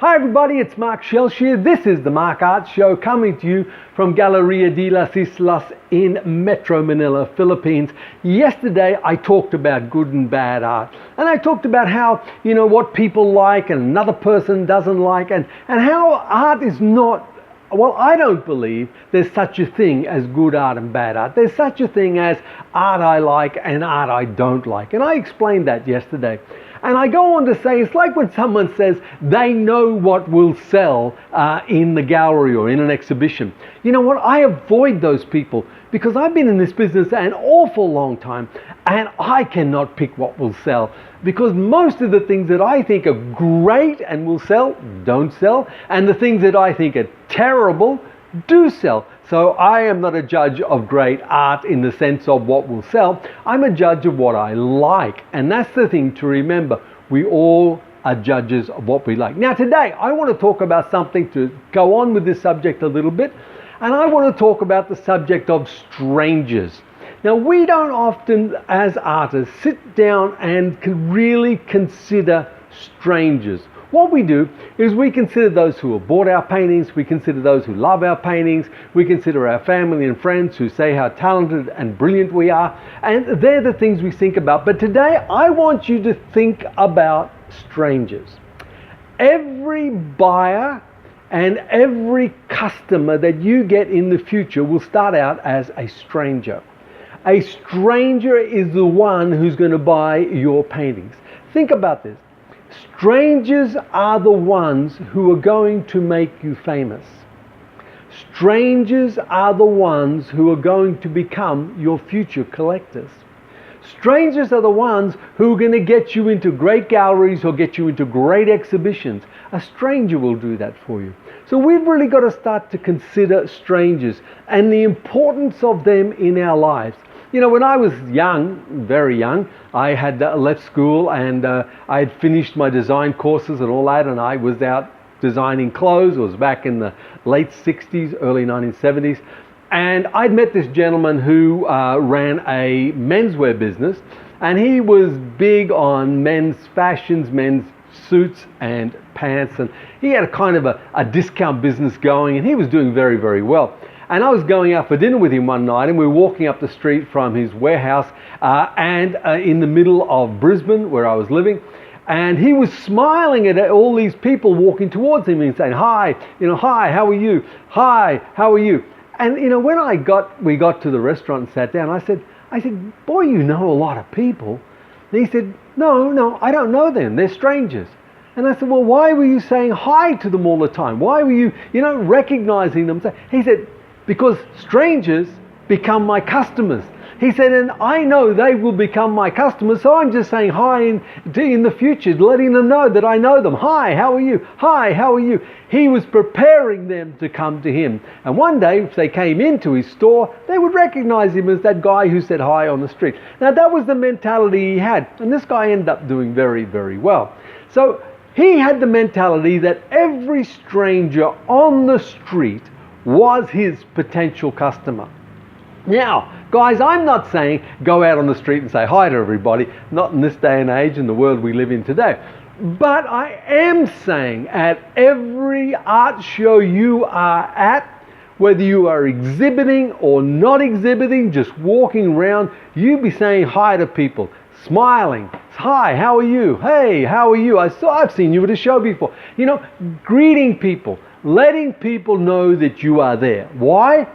Hi everybody, it's Mark Shelsh here. This is the Mark Art Show coming to you from Galeria de las Islas in Metro Manila, Philippines. Yesterday I talked about good and bad art, and I talked about how, what people like and another person doesn't like, and how art is not, well, I don't believe there's such a thing as good art and bad art. There's such a thing as art I like and art I don't like, and I explained that yesterday. And I go on to say, it's like when someone says they know what will sell in the gallery or in an exhibition. You know what? I avoid those people because I've been in this business an awful long time, and I cannot pick what will sell, because most of the things that I think are great and will sell don't sell, and the things that I think are terrible do sell. So I am not a judge of great art in the sense of what will sell. I'm a judge of what I like. And that's the thing to remember. We all are judges of what we like. Now today, I want to talk about something to go on with this subject a little bit. And I want to talk about the subject of strangers. Now, we don't often, as artists, sit down and really consider strangers. What we do is we consider those who have bought our paintings, we consider those who love our paintings, we consider our family and friends who say how talented and brilliant we are, and they're the things we think about. But today I want you to think about strangers. Every buyer and every customer that you get in the future will start out as a stranger. A stranger is the one who's going to buy your paintings. Think about this. Strangers are the ones who are going to make you famous. Strangers are the ones who are going to become your future collectors. Strangers are the ones who are going to get you into great galleries or get you into great exhibitions. A stranger will do that for you. So we've really got to start to consider strangers and the importance of them in our lives. When I was young, very young, I had left school and I had finished my design courses and all that, and I was out designing clothes. It was back in the late 60s, early 1970s. And I'd met this gentleman who ran a menswear business, and he was big on men's fashions, men's suits and pants, and he had a kind of a discount business going, and he was doing very, very well. And I was going out for dinner with him one night, and we were walking up the street from his warehouse in the middle of Brisbane, where I was living. And he was smiling at all these people walking towards him and saying, hi, hi, how are you? Hi, how are you? And, when we got to the restaurant and sat down, I said, boy, you know a lot of people. And he said, no, I don't know them. They're strangers. And I said, well, why were you saying hi to them all the time? Why were you, recognizing them? He said, because strangers become my customers. He said, and I know they will become my customers, so I'm just saying hi in the future, letting them know that I know them. Hi, how are you? Hi, how are you? He was preparing them to come to him. And one day, if they came into his store, they would recognize him as that guy who said hi on the street. Now, that was the mentality he had. And this guy ended up doing very, very well. So he had the mentality that every stranger on the street was his potential customer. Now, guys, I'm not saying go out on the street and say hi to everybody, not in this day and age in the world we live in today. But I am saying at every art show you are at, whether you are exhibiting or not exhibiting, just walking around, you be saying hi to people, smiling. Hi, how are you? Hey, how are you? I've seen you at a show before. Greeting people, letting people know that you are there. Why?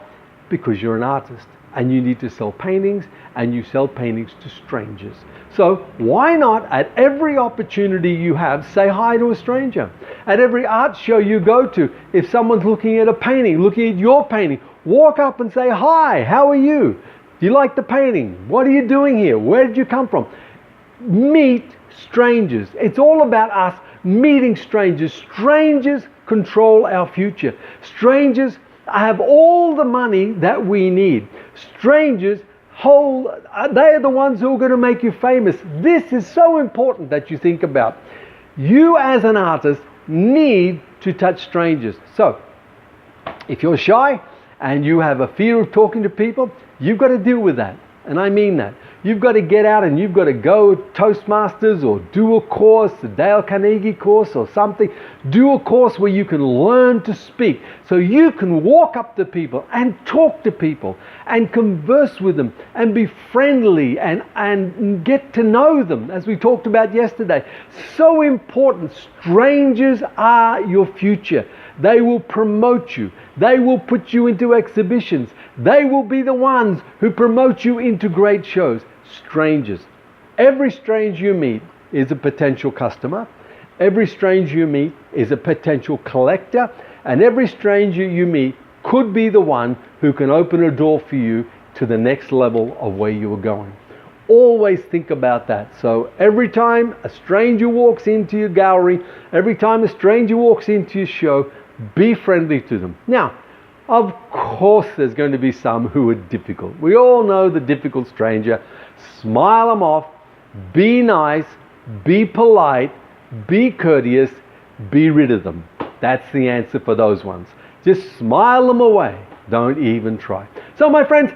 Because you're an artist and you need to sell paintings, and you sell paintings to strangers. So why not, at every opportunity you have, say hi to a stranger? At every art show you go to, if someone's looking at a painting, looking at your painting, walk up and say, hi, how are you? Do you like the painting? What are you doing here? Where did you come from? Meet strangers. It's all about us meeting strangers. Strangers control our future. Strangers have all the money that we need. Strangers they are the ones who are going to make you famous. This is so important that you think about. You as an artist need to touch strangers. So, if you're shy and you have a fear of talking to people, you've got to deal with that. And I mean that. You've got to get out and you've got to go Toastmasters or do a course, a Dale Carnegie course or something. Do a course where you can learn to speak so you can walk up to people and talk to people and converse with them and be friendly and get to know them, as we talked about yesterday. So important. Strangers are your future. They will promote you. They will put you into exhibitions. They will be the ones who promote you into great shows. Strangers. Every stranger you meet is a potential customer. Every stranger you meet is a potential collector. And every stranger you meet could be the one who can open a door for you to the next level of where you are going. Always think about that. So every time a stranger walks into your gallery, every time a stranger walks into your show, be friendly to them. Now, of course there's going to be some who are difficult. We all know the difficult stranger. Smile them off, be nice, be polite, be courteous, be rid of them. That's the answer for those ones. Just smile them away. Don't even try. So my friends,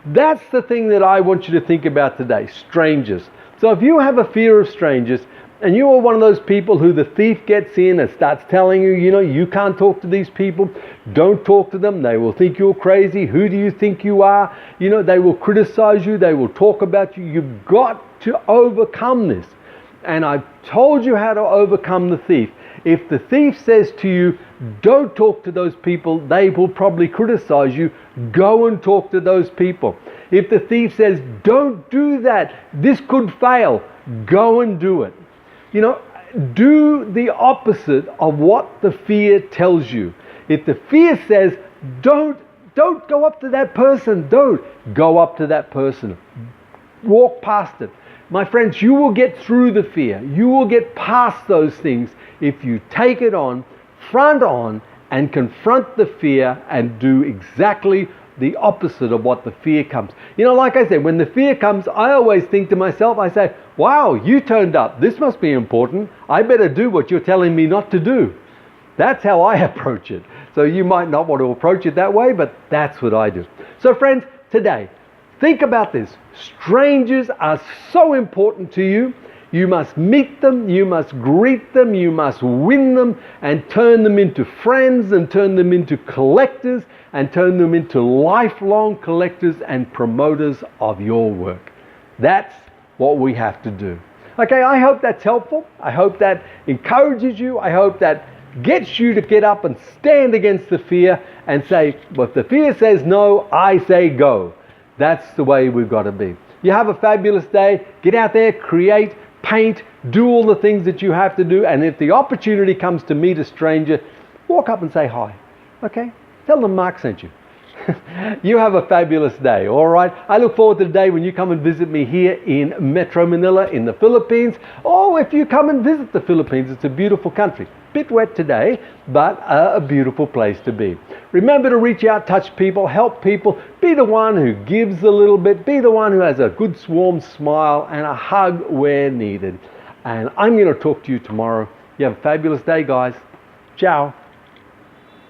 that's the thing that I want you to think about today, strangers. So if you have a fear of strangers, and you are one of those people who the thief gets in and starts telling you, you can't talk to these people, don't talk to them, they will think you're crazy, who do you think you are? They will criticize you, they will talk about you. You've got to overcome this. And I've told you how to overcome the thief. If the thief says to you, don't talk to those people, they will probably criticize you, go and talk to those people. If the thief says, don't do that, this could fail, go and do it. Do the opposite of what the fear tells you. If the fear says, don't go up to that person, don't go up to that person. Walk past it. My friends, you will get through the fear. You will get past those things if you take it on, front on, and confront the fear and do exactly the opposite of what the fear comes. Like I said, when the fear comes, I always think to myself, I say, wow, you turned up. This must be important. I better do what you're telling me not to do. That's how I approach it. So you might not want to approach it that way, but that's what I do. So friends, today, think about this. Strangers are so important to you. You must meet them, you must greet them, you must win them and turn them into friends and turn them into collectors and turn them into lifelong collectors and promoters of your work. That's what we have to do. Okay, I hope that's helpful. I hope that encourages you. I hope that gets you to get up and stand against the fear and say, well, if the fear says no, I say go. That's the way we've got to be. You have a fabulous day. Get out there, create, paint, do all the things that you have to do. And if the opportunity comes to meet a stranger, walk up and say hi. Okay? Tell them Mark sent you. You have a fabulous day, all right? I look forward to the day when you come and visit me here in Metro Manila in the Philippines. Or if you come and visit the Philippines, it's a beautiful country. Bit wet today, but a beautiful place to be. Remember to reach out, touch people, help people. Be the one who gives a little bit. Be the one who has a good warm smile and a hug where needed. And I'm going to talk to you tomorrow. You have a fabulous day, guys. Ciao.